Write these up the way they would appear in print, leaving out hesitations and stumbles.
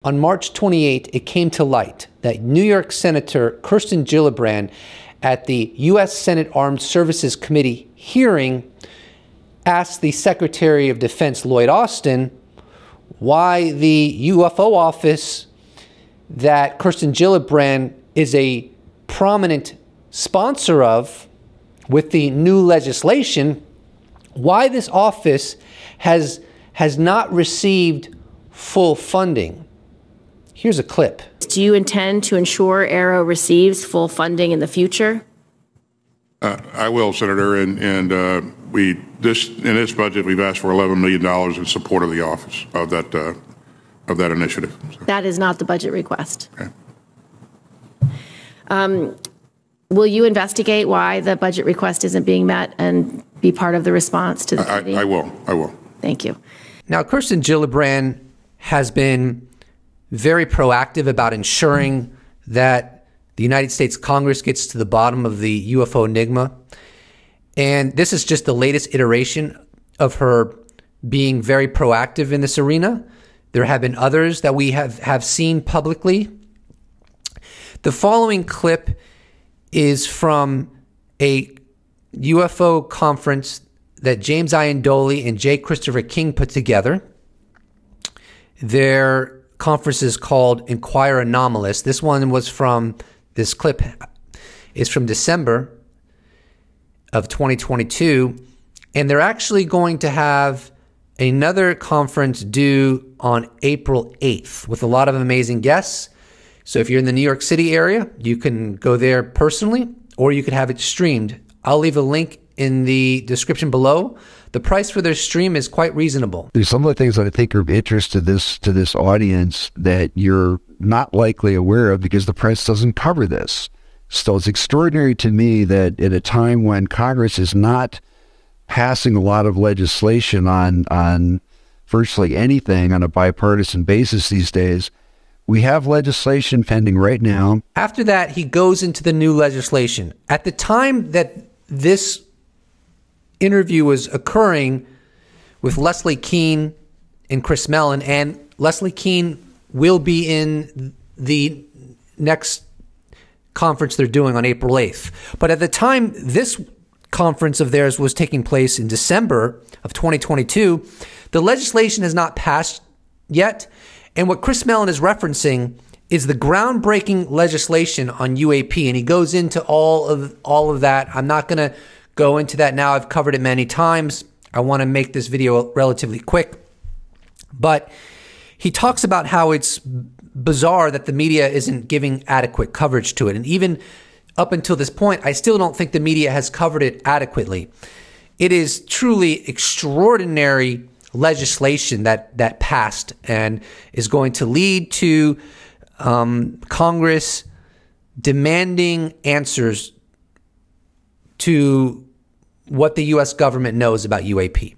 On March 28, it came to light that New York Senator Kirsten Gillibrand at the U.S. Senate Armed Services Committee hearing asked the Secretary of Defense Lloyd Austin why the UFO office that Kirsten Gillibrand is a prominent sponsor of with the new legislation, why this office has not received full funding. Here's a clip. Do you intend to ensure AARO receives full funding in the future? I will, Senator, and in this budget we've asked for $11 million in support of the office of that initiative. So. That is not the budget request. Okay. Will you investigate why the budget request isn't being met and be part of the response to the committee? I will. Thank you. Now, Kirsten Gillibrand has been very proactive about ensuring that the United States Congress gets to the bottom of the UFO enigma. And this is just the latest iteration of her being very proactive in this arena. There have been others that we have seen publicly. The following clip is from a UFO conference that James Iandoli and J. Christopher King put together. Their conference is called Inquire Anomalous. This clip is from December of 2022. And they're actually going to have another conference due on April 8th with a lot of amazing guests. So if you're in the New York City area, you can go there personally, or you could have it streamed. I'll leave a link in the description below. The price for their stream is quite reasonable. There's some of the things that I think are of interest to this audience that you're not likely aware of because the press doesn't cover this. So it's extraordinary to me that at a time when Congress is not passing a lot of legislation on virtually anything on a bipartisan basis these days, we have legislation pending right now. After that, he goes into the new legislation. At the time that this interview was occurring with Leslie Kean and Chris Mellon, and Leslie Kean will be in the next conference they're doing on April 8th. But at the time this conference of theirs was taking place in December of 2022, the legislation has not passed yet. And what Chris Mellon is referencing is the groundbreaking legislation on UAP, and he goes into all of that. I'm not going to go into that now. I've covered it many times. I want to make this video relatively quick. But he talks about how it's bizarre that the media isn't giving adequate coverage to it. And even up until this point, I still don't think the media has covered it adequately. It is truly extraordinary legislation that passed and is going to lead to Congress demanding answers to what the U.S. government knows about UAP.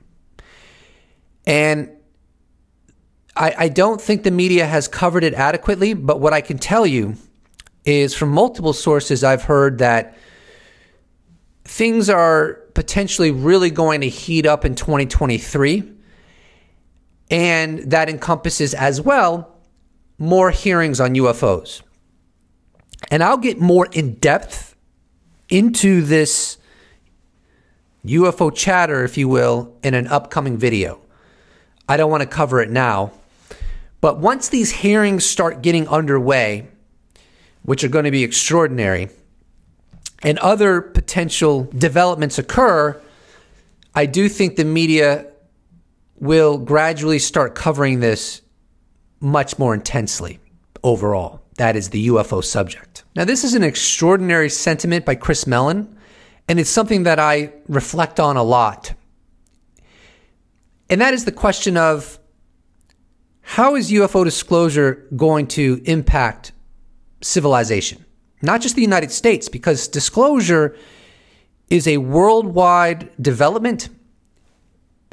And I don't think the media has covered it adequately, but what I can tell you is from multiple sources I've heard that things are potentially really going to heat up in 2023, and that encompasses as well more hearings on UFOs. And I'll get more in depth into this UFO chatter, if you will, in an upcoming video. I don't want to cover it now. But once these hearings start getting underway, which are going to be extraordinary, and other potential developments occur, I do think the media will gradually start covering this much more intensely overall. That is the UFO subject. Now, this is an extraordinary sentiment by Chris Mellon, and it's something that I reflect on a lot. And that is the question of how is UFO disclosure going to impact civilization? Not just the United States, because disclosure is a worldwide development.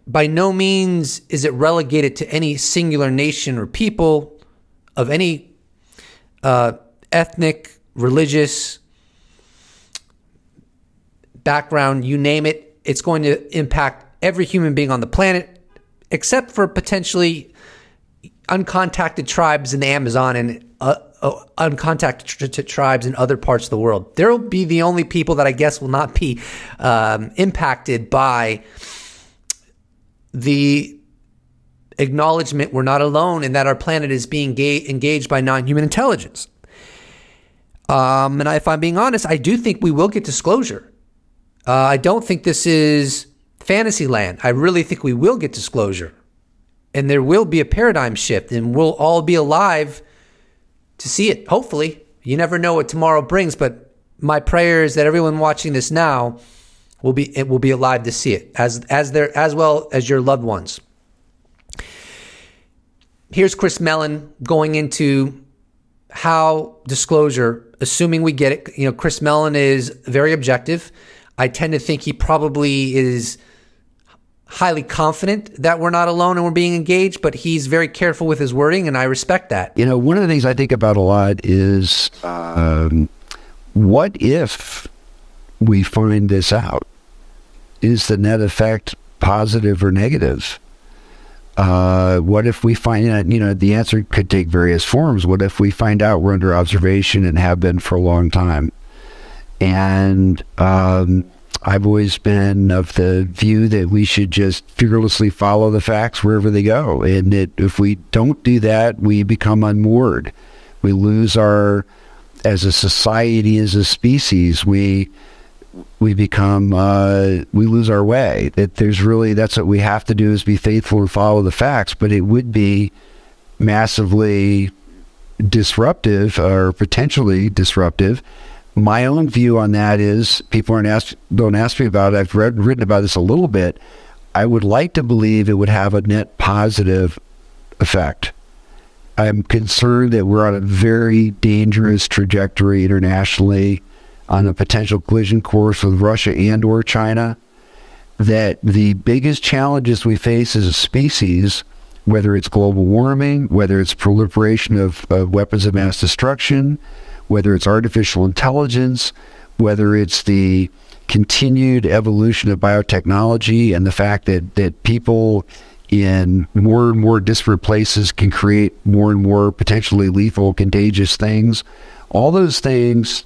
By no means is it relegated to any singular nation or people of any ethnic, religious background, you name it. It's going to impact every human being on the planet, except for potentially uncontacted tribes in the Amazon and uncontacted tribes in other parts of the world. There will be the only people that I guess will not be impacted by the acknowledgement we're not alone and that our planet is being engaged by non-human intelligence. And if I'm being honest, I do think we will get disclosure. I don't think this is fantasy land. I really think we will get disclosure. And there will be a paradigm shift, and we'll all be alive to see it, hopefully. You never know what tomorrow brings, but my prayer is that everyone watching this now will be alive to see it, as well as your loved ones. Here's Chris Mellon going into how disclosure, assuming we get it. Chris Mellon is very objective. I tend to think he probably is highly confident that we're not alone and we're being engaged, but he's very careful with his wording, and I respect that. One of the things I think about a lot is what if we find this out? Is the net effect positive or negative? What if we find out, the answer could take various forms. What if we find out we're under observation and have been for a long time? And I've always been of the view that we should just fearlessly follow the facts wherever they go. And that if we don't do that, we become unmoored. We lose as a society, as a species, we become, we lose our way. That's what we have to do, is be faithful and follow the facts. But it would be massively disruptive, or potentially disruptive. My own view on that is, people don't ask me about it. I've written about this a little bit. I would like to believe it would have a net positive effect. I'm concerned that we're on a very dangerous trajectory internationally, on a potential collision course with Russia and or China, that the biggest challenges we face as a species, whether it's global warming, whether it's proliferation of weapons of mass destruction, whether it's artificial intelligence, whether it's the continued evolution of biotechnology and the fact that people in more and more disparate places can create more and more potentially lethal, contagious things. All those things,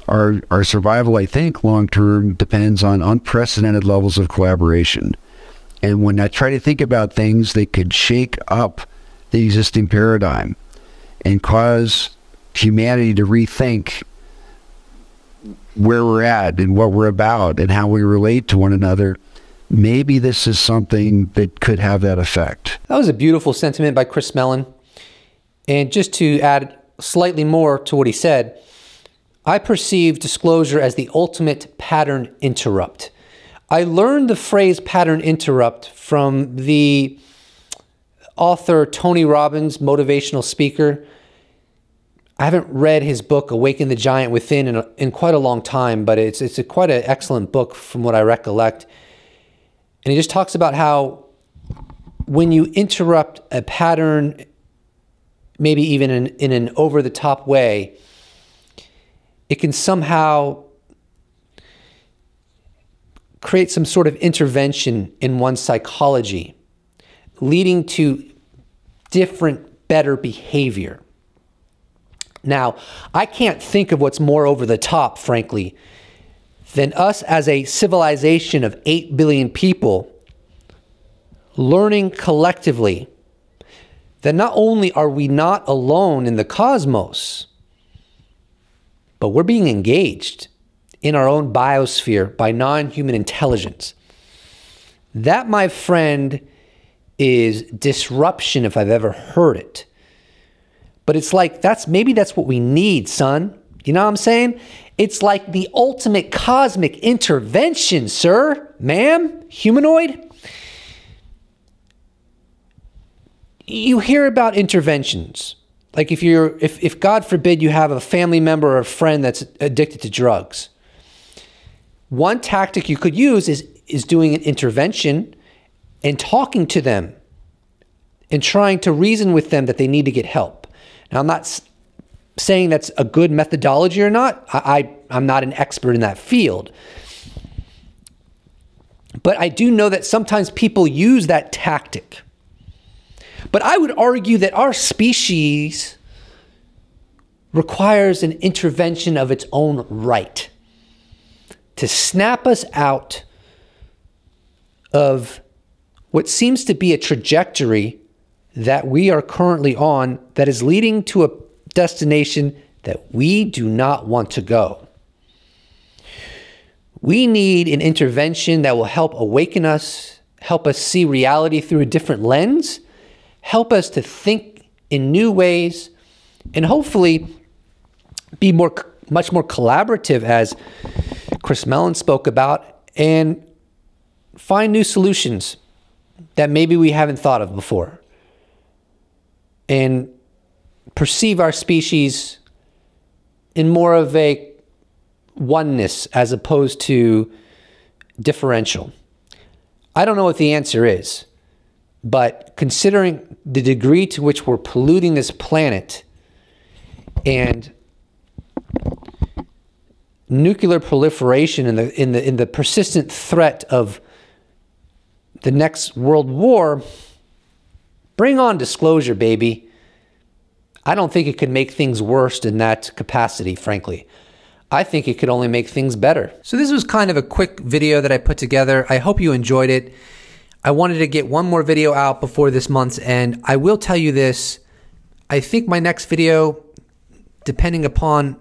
our survival, I think, long-term depends on unprecedented levels of collaboration. And when I try to think about things that could shake up the existing paradigm and cause humanity to rethink where we're at and what we're about and how we relate to one another, maybe this is something that could have that effect. That was a beautiful sentiment by Chris Mellon. And just to add slightly more to what he said, I perceive disclosure as the ultimate pattern interrupt. I learned the phrase pattern interrupt from the author Tony Robbins, motivational speaker. I haven't read his book, Awaken the Giant Within, in quite a long time, but it's quite an excellent book from what I recollect. And he just talks about how when you interrupt a pattern, maybe even in an over-the-top way, it can somehow create some sort of intervention in one's psychology, leading to different, better behavior. Now, I can't think of what's more over the top, frankly, than us as a civilization of 8 billion people learning collectively that not only are we not alone in the cosmos, but we're being engaged in our own biosphere by non-human intelligence. That, my friend, is disruption if I've ever heard it. But it's like, maybe that's what we need, son. You know what I'm saying? It's like the ultimate cosmic intervention, sir, ma'am, humanoid. You hear about interventions. Like if God forbid you have a family member or a friend that's addicted to drugs. One tactic you could use is doing an intervention and talking to them and trying to reason with them that they need to get help. Now, I'm not saying that's a good methodology or not. I'm not an expert in that field. But I do know that sometimes people use that tactic. But I would argue that our species requires an intervention of its own right to snap us out of what seems to be a trajectory that we are currently on that is leading to a destination that we do not want to go. We need an intervention that will help awaken us, help us see reality through a different lens, help us to think in new ways, and hopefully be much more collaborative, as Chris Mellon spoke about, and find new solutions that maybe we haven't thought of before, and perceive our species in more of a oneness as opposed to differential. I don't know what the answer is, but considering the degree to which we're polluting this planet and nuclear proliferation and the persistent threat of the next world war, bring on disclosure, baby. I don't think it could make things worse in that capacity, frankly. I think it could only make things better. So this was kind of a quick video that I put together. I hope you enjoyed it. I wanted to get one more video out before this month's end. I will tell you this. I think my next video, depending upon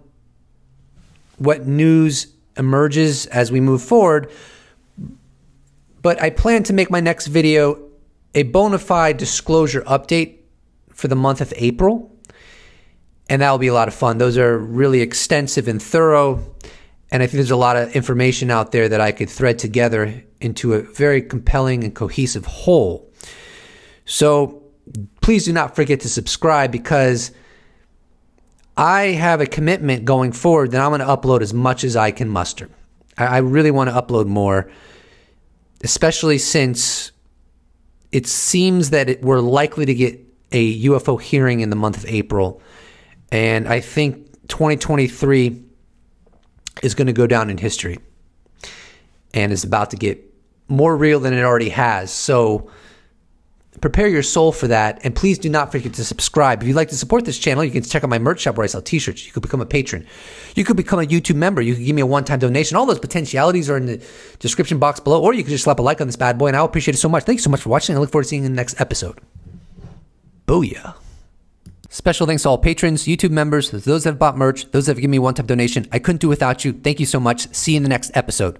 what news emerges as we move forward, but I plan to make my next video a bona fide disclosure update for the month of April. And that will be a lot of fun. Those are really extensive and thorough. And I think there's a lot of information out there that I could thread together into a very compelling and cohesive whole. So please do not forget to subscribe, because I have a commitment going forward that I'm going to upload as much as I can muster. I really want to upload more, especially since it seems that we're likely to get a UFO hearing in the month of April. And I think 2023 is going to go down in history and is about to get more real than it already has. So prepare your soul for that. And please do not forget to subscribe. If you'd like to support this channel, you can check out my merch shop where I sell t-shirts. You could become a patron. You could become a YouTube member. You could give me a one-time donation. All those potentialities are in the description box below, or you could just slap a like on this bad boy, and I'll appreciate it so much. Thank you so much for watching. I look forward to seeing you in the next episode. Booyah. Special thanks to all patrons, YouTube members, those that have bought merch, those that have given me a one-time donation. I couldn't do without you. Thank you so much. See you in the next episode.